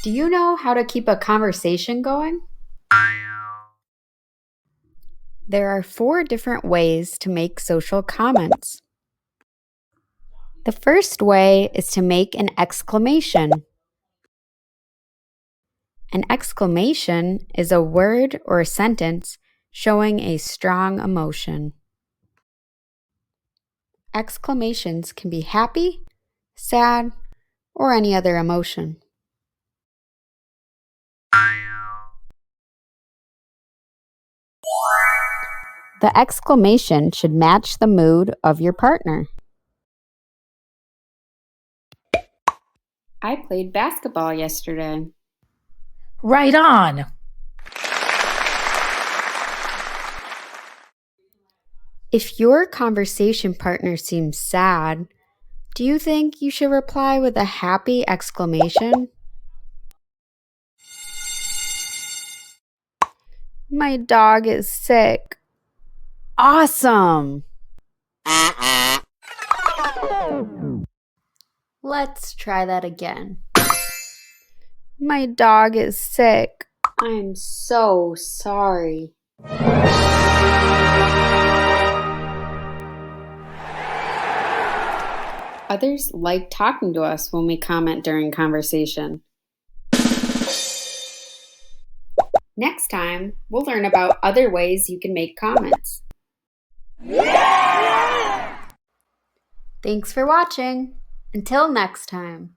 Do you know how to keep a conversation going? There are 4 different ways to make social comments. The first way is to make an exclamation. An exclamation is a word or a sentence showing a strong emotion. Exclamations can be happy, sad, or any other emotion. The exclamation should match the mood of your partner. I played basketball yesterday. Right on. If your conversation partner seems sad, do you think you should reply with a happy exclamation? My dog is sick. Awesome! Let's try that again. My dog is sick. I'm so sorry. Others like talking to us when we comment during conversation. Next time, we'll learn about other ways you can make comments. Thanks for watching. Until next time.